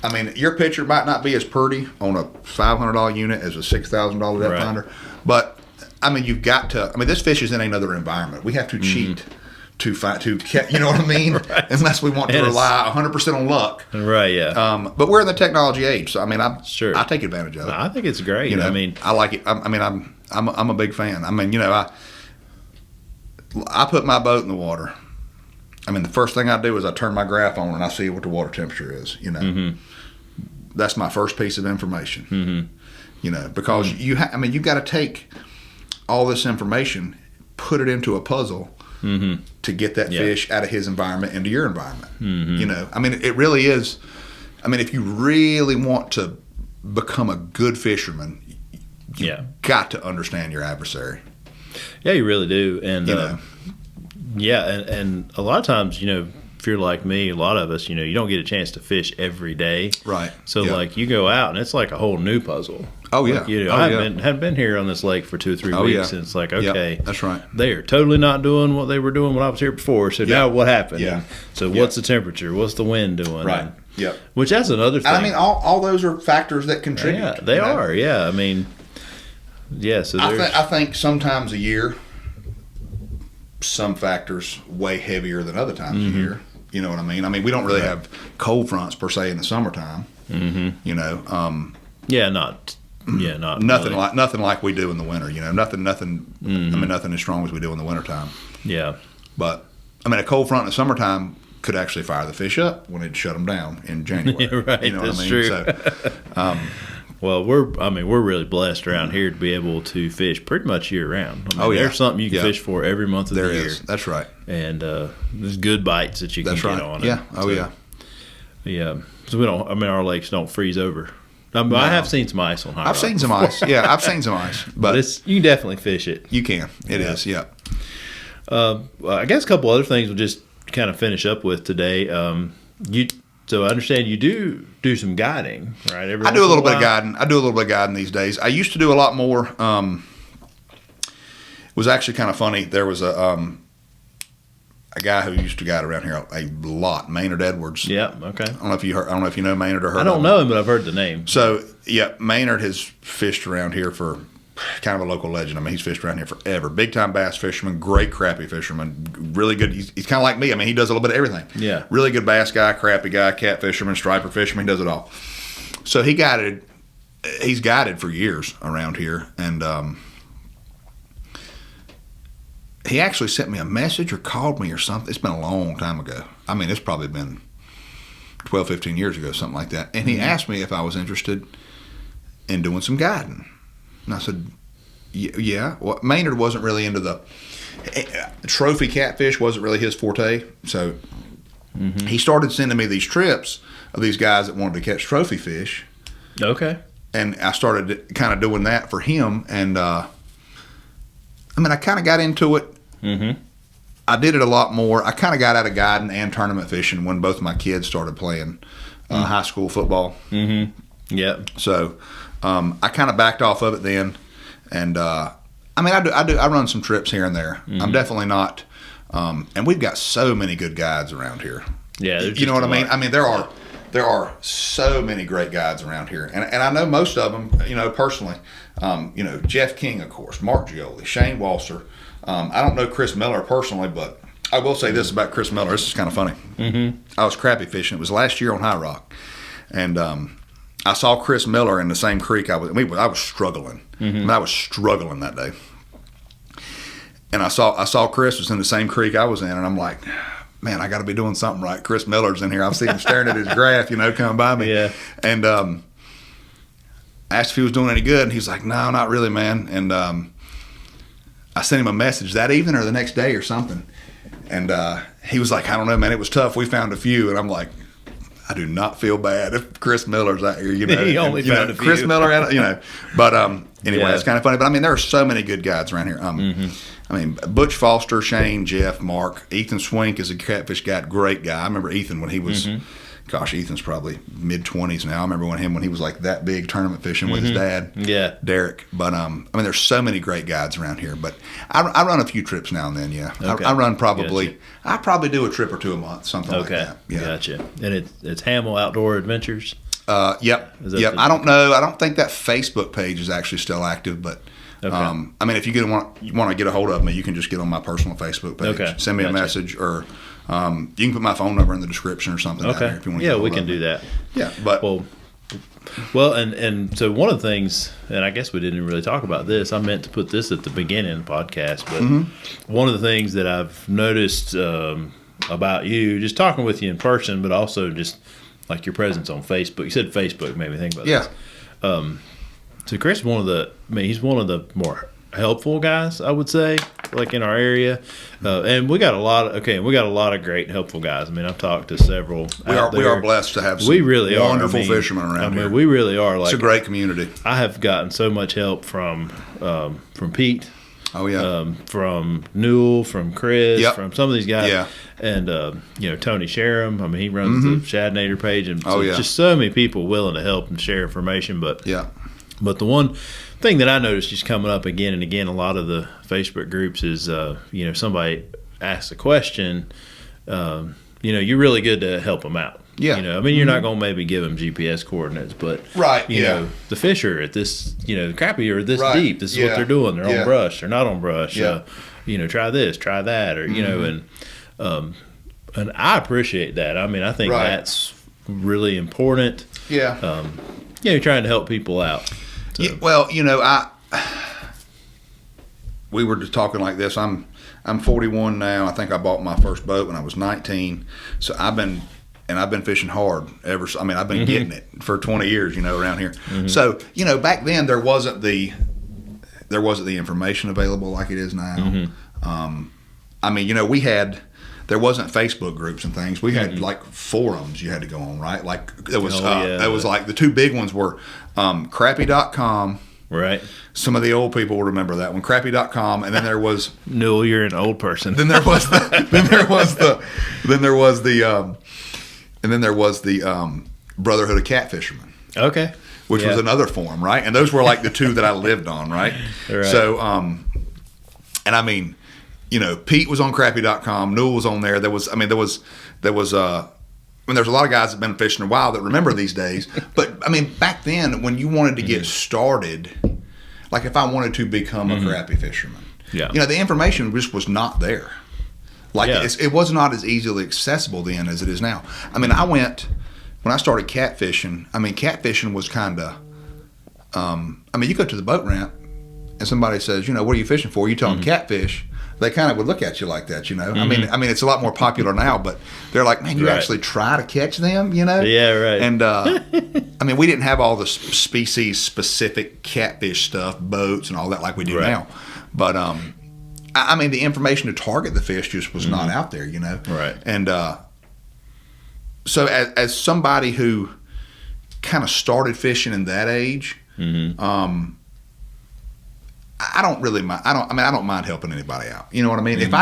I mean, your picture might not be as pretty on a $500 unit as a $6,000 depth finder, but I mean, you've got to. I mean, this fish is in another environment. We have to cheat to catch. You know what I mean? Unless we want to rely 100% on luck. Right. Yeah. But we're in the technology age, so I mean, I take advantage of it. I think it's great. I mean, I like it. I'm a big fan. I mean, I put my boat in the water. I mean, the first thing I do is I turn my graph on and I see what the water temperature is. That's my first piece of information. Because you've got to take all this information, put it into a puzzle to get that fish out of his environment into your environment. I mean, it really is. I mean, if you really want to become a good fisherman, you've got to understand your adversary. Yeah, you really do. And and a lot of times, if you're like me, a lot of us, you don't get a chance to fish every day. Right. So like you go out and it's like a whole new puzzle. Oh yeah. Like, I haven't been here on this lake for 2 or 3 weeks, and it's like, okay, that's right. They are totally not doing what they were doing when I was here before. So now what happened? Yeah. So what's the temperature? What's the wind doing? Right. Yeah. Which that's another thing. I mean, all those are factors that contribute. Yeah, they are. Yeah. I mean, so I think sometimes a year, some factors weigh heavier than other times a year. You know what I mean? I mean, we don't really have cold fronts per se in the summertime. Not nothing like we do in the winter. Nothing. I mean, nothing as strong as we do in the wintertime. Yeah. But I mean, a cold front in the summertime could actually fire the fish up when it shut them down in January. Right. You know That's what I mean? true. So, well, we're really blessed around here to be able to fish pretty much year round. There's something you can fish for every month of the year. That's right. And there's good bites that you can get on it. Yeah. Oh, yeah. Yeah. So we don't. I mean, our lakes don't freeze over. I have seen some ice on High Rock. I've seen some ice. Yeah, I've seen some ice. But you can definitely fish it. You can. It is. Yeah. I guess a couple other things we'll just kind of finish up with today. So I understand you do some guiding, right? I do a little bit of guiding. I do a little bit of guiding these days. I used to do a lot more. It was actually kind of funny. There was a guy who used to guide around here a lot, Maynard Edwards. Yeah. Okay. I don't know if you know Maynard or heard. I don't know him, but I've heard the name. So yeah, Maynard has fished around here for kind of a local legend. I mean, he's fished around here forever. Big time bass fisherman, great crappie fisherman, really good. He's kind of like me. I mean, he does a little bit of everything. Yeah. Really good bass guy, crappie guy, cat fisherman, striper fisherman. He does it all. So he's guided for years around here, and he actually sent me a message or called me or something. It's been a long time ago. I mean, it's probably been 12, 15 years ago, something like that. And he asked me if I was interested in doing some guiding. And I said, yeah. Well, Maynard wasn't really into the trophy catfish, wasn't really his forte. So he started sending me these trips of these guys that wanted to catch trophy fish. Okay. And I started kind of doing that for him. And I kind of got into it. Mm-hmm. I did it a lot more. I kind of got out of guiding and tournament fishing when both my kids started playing high school football. Mm-hmm. Yeah. So I kind of backed off of it then, and I run some trips here and there. I'm definitely not, and we've got so many good guides around here. Yeah, you know what I mean. I mean there are so many great guides around here, and I know most of them, personally. Jeff King, of course, Mark Gioli, Shane Walser. I don't know Chris Miller personally, but I will say this about Chris Miller. This is kind of funny. Mm-hmm. I was crappie fishing. It was last year on High Rock, and I saw Chris Miller in the same creek I was struggling. Mm-hmm. I was struggling that day. And I saw Chris was in the same creek I was in, and I'm like, man, I got to be doing something right. Chris Miller's in here. I've seen him staring at his graph, coming by me. Yeah. And I asked if he was doing any good, and he's like, no, not really, man. And I sent him a message that evening or the next day or something. And he was like, I don't know, man, it was tough. We found a few. And I'm like, I do not feel bad if Chris Miller's out here. You know, He only found a few. Chris Miller. You know, but anyway, Yeah. it's kind of funny. But I mean, there are so many good guides around here. I mean, Butch Foster, Shane, Jeff, Mark, Ethan Swink is a catfish guide, great guy. I remember Ethan when he was. Gosh, Ethan's probably mid-20s now. I remember when he was like that big tournament fishing with his dad, Derek. But I mean, there's so many great guides around here. But I run a few trips now and then. Yeah, Okay. I run probably. Gotcha. I probably do a trip or two a month, something like that. Yeah. Gotcha. And it's Hamill Outdoor Adventures. Yep. Is that Yep. the- I don't know. I don't think that Facebook page is actually still active, but. Okay. I mean, if you want to get a hold of me, you can just get on my personal Facebook page. Okay. Send me a Gotcha. message, or you can put my phone number in the description or something. Okay. Down there if you want to Yeah, get a we hold can of do me. that. Yeah, but Well, and so one of the things, and I guess we didn't really talk about this. I meant to put this at the beginning of the podcast, but one of the things that I've noticed about you, just talking with you in person, but also just like your presence on Facebook. You said Facebook made me think about yeah, this. So Chris, he's one of the more helpful guys, I would say, like in our area, and we got a lot of great helpful guys. I mean, I've talked to several. we are blessed to have some We really wonderful are. fishermen around here. We really are. Like, It's a great community. I have gotten so much help from Pete, Oh yeah, from Newell, from Chris, Yep. from some of these guys, Yeah. and Tony Sharam. I mean, he runs the Shadnator page, and Oh, yeah. just so many people willing to help and share information. But yeah, the one thing that I noticed just coming up again and again, a lot of the Facebook groups is, somebody asks a question, you're really good to help them out. Yeah. I mean, you're not going to maybe give them GPS coordinates, but, Right, you yeah. know, the fish are at this, the crappie are this Right, deep. This is what yeah, they're doing. They're yeah. on brush. They're not on brush. Yeah. Try this, try that, or, and I appreciate that. I mean, I think Right. that's really important. yeah. You're trying to help people out. So. Yeah, well, we were just talking like this. I'm 41 now. I think I bought my first boat when I was 19. So I've been fishing hard ever. I mean, I've been getting it for 20 years, around here. So, back then there wasn't the information available like it is now. I mean, there wasn't Facebook groups and things. We had like forums you had to go on, right? Like it was like the two big ones were Crappie.com. Right. Some of the old people will remember that one, Crappie.com, and then there was No, you're an old person. then there was the Brotherhood of Catfishermen, Okay. which was another forum, right? And those were like the two that I lived on, right? Right. So, and I mean, Pete was on Crappie.com, Newell was on there. There's a lot of guys that've been fishing a while that remember these days. But I mean, back then when you wanted to get started, like if I wanted to become a crappie fisherman, the information just was not there. Like it was not as easily accessible then as it is now. I mean, when I started catfishing, catfishing was kind of, you go to the boat ramp and somebody says, what are you fishing for? You tell them catfish. They kind of would look at you like that, I mean, it's a lot more popular now, but they're like, man, you actually try to catch them, Yeah, right. And, we didn't have all the species-specific catfish stuff, boats and all that like we do now. But, the information to target the fish just was not out there, Right. And so as somebody who kind of started fishing in that age, I don't really mind. I don't mind helping anybody out. You know what I mean? If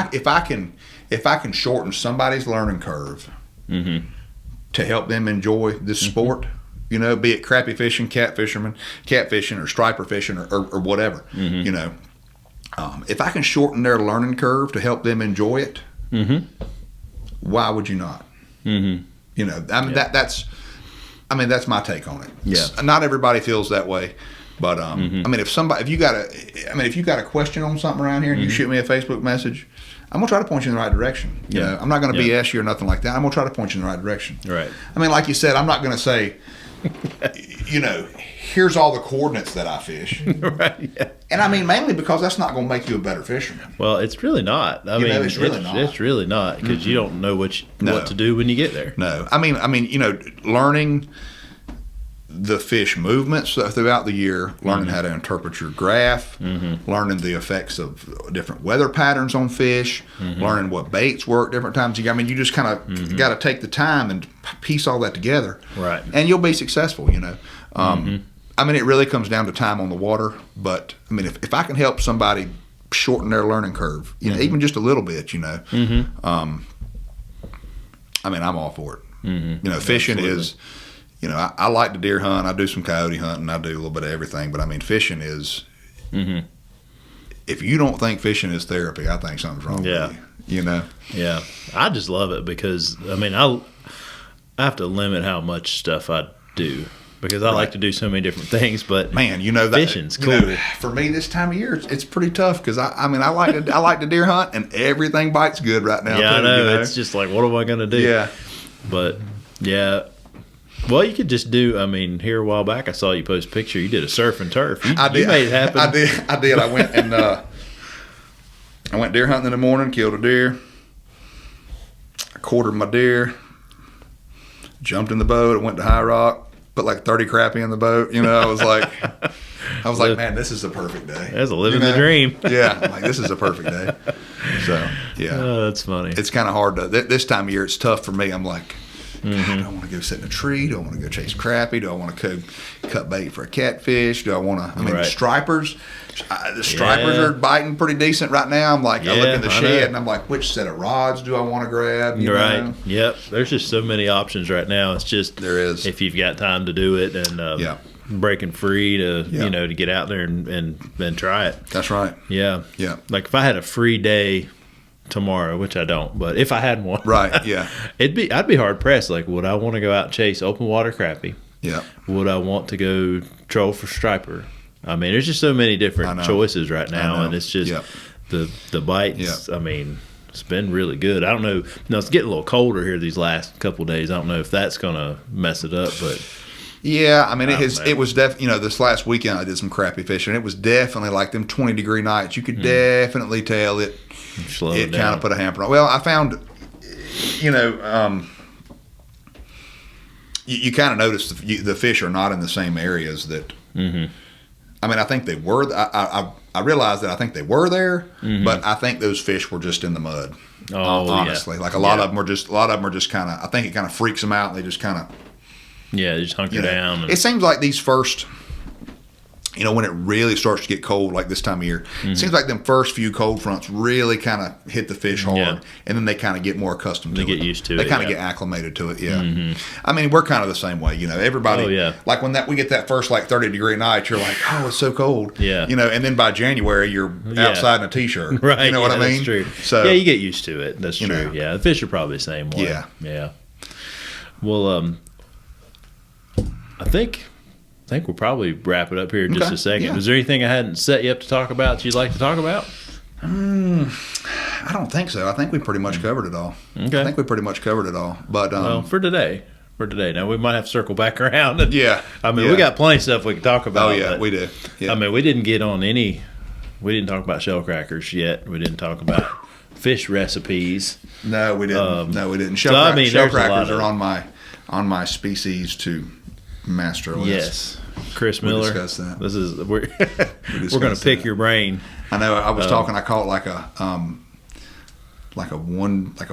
I can shorten somebody's learning curve to help them enjoy this sport, be it crappie fishing, catfishing, or striper fishing, or whatever, if I can shorten their learning curve to help them enjoy it, why would you not? That's my take on it. Yeah. Not everybody feels that way. But if you got a question on something around here and you shoot me a Facebook message, I'm gonna try to point you in the right direction. I'm not gonna BS you or nothing like that. I'm gonna try to point you in the right direction. Right. Like you said, I'm not gonna say, here's all the coordinates that I fish. Right. Yeah. And mainly because that's not gonna make you a better fisherman. Well, it's really not. It's really not. It's really not because you don't know what to do when you get there. No. Learning the fish movements throughout the year, learning how to interpret your graph, learning the effects of different weather patterns on fish, learning what baits work different times. I mean, you just kind of got to take the time and piece all that together, right? And you'll be successful. I mean, it really comes down to time on the water. But I mean, if I can help somebody shorten their learning curve, even just a little bit, I mean, I'm all for it. Fishing is. I like to deer hunt. I do some coyote hunting. I do a little bit of everything. But, I mean, fishing is if you don't think fishing is therapy, I think something's wrong with you, Yeah. I just love it because, I mean, I have to limit how much stuff I do because I like to do so many different things. But, man, fishing's cool. For me this time of year, it's pretty tough because, I like to deer hunt, and everything bites good right now. Yeah, too, I know. It's just like, what am I going to do? Yeah. But, yeah. Well, you could just do. I mean, here a while back, I saw you post a picture. You did a surf and turf. You made it happen. I did. I went and I went deer hunting in the morning. Killed a deer. I quartered my deer. Jumped in the boat. I went to High Rock. Put like 30 crappie in the boat. I was like, man, this is the perfect day. That's a living the dream. Yeah, I'm like, this is a perfect day. So yeah, that's funny. It's kind of hard to this time of year. It's tough for me. I'm like. God, do I want to go sit in a tree? Do I want to go chase crappie? Do I want to go cut bait for a catfish? Do I want to? I mean, stripers. The stripers are biting pretty decent right now. I'm like, I look in the shed and I'm like, which set of rods do I want to grab? You know? Yep. There's just so many options right now. It's just there is if you've got time to do it and breaking free to to get out there and try it. That's right. Yeah. Yeah. Like if I had a free day tomorrow, which I don't, but if I had one, right, yeah, I'd be hard pressed. Like, would I want to go out and chase open water crappie? Yeah. Would I want to go troll for striper? I mean, there's just so many different choices right now, and it's just the bites. I mean, it's been really good. I don't know. No, it's getting a little colder here these last couple of days. I don't know if that's gonna mess it up, but. Yeah, I mean, it was definitely, this last weekend I did some crappie fishing. It was definitely like them 20-degree nights. You could definitely tell it kind of put a hamper on. Well, I found, you kind of notice the fish are not in the same areas that, I mean, I think they were, I realized that I think they were there, but I think those fish were just in the mud. Oh, honestly. Like a lot of them are just kind of, I think it kind of freaks them out and they just kind of, they just hunker down. It seems like these first, when it really starts to get cold, like this time of year, it seems like them first few cold fronts really kind of hit the fish hard, and then they kind of get more accustomed to it. They get used to it. They kind of get acclimated to it, I mean, we're kind of the same way, everybody, like when we get that first like 30-degree night, you're like, oh, it's so cold. And then by January, you're outside in a T-shirt. Right. You know what I mean? That's true. So, you get used to it. That's true. Yeah, the fish are probably the same way. Yeah. Well, I think we'll probably wrap it up here in just a second. Yeah. Was there anything I hadn't set you up to talk about that you'd like to talk about? I don't think so. I think we pretty much covered it all. Okay. I think we pretty much covered it all. But well, for today. Now we might have to circle back around. And, I mean, we got plenty of stuff we can talk about. Oh yeah, we do. Yeah. I mean, we didn't get on any. We didn't talk about shell crackers yet. We didn't talk about fish recipes. No, we didn't. We didn't. Shell crackers are on my species to master list. Yes, Chris Miller. We discussed that. This is we're going to pick your brain. I know. I was talking. I caught like a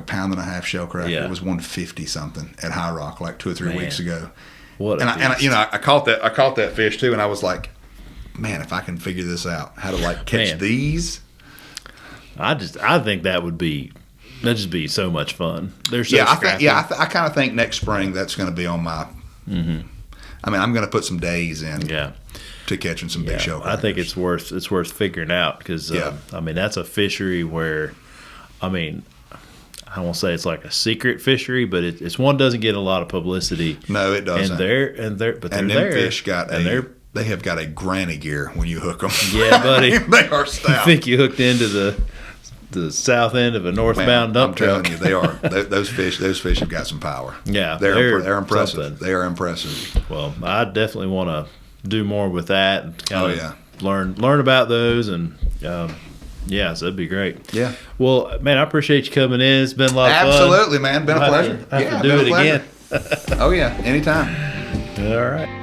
pound and a half shell cracker. Yeah. It was 150 something at High Rock like 2 or 3 weeks ago. What? I caught that fish too, and I was like, man, if I can figure this out, how to catch these. I think that'd just be so much fun. They're so I kind of think next spring that's going to be on my. I mean, I'm going to put some days in. To catching some big shell crackers. I think it's worth figuring out because I mean that's a fishery where, I mean, I won't say it's like a secret fishery, but it's one doesn't get a lot of publicity. No, it doesn't. And they're there. Fish they have got a granny gear when you hook them. Yeah, buddy, they are stout. I think you hooked into the south end of a northbound dump truck. I'm telling you, they are. Those fish have got some power. Yeah, they're impressive. Something. They are impressive. Well, I definitely want to do more with that and kind of learn about those and so that'd be great. Yeah. Well, man, I appreciate you coming in. It's been a lot of fun. Absolutely, man. Been a pleasure. Have to do it again. Oh yeah, anytime. All right.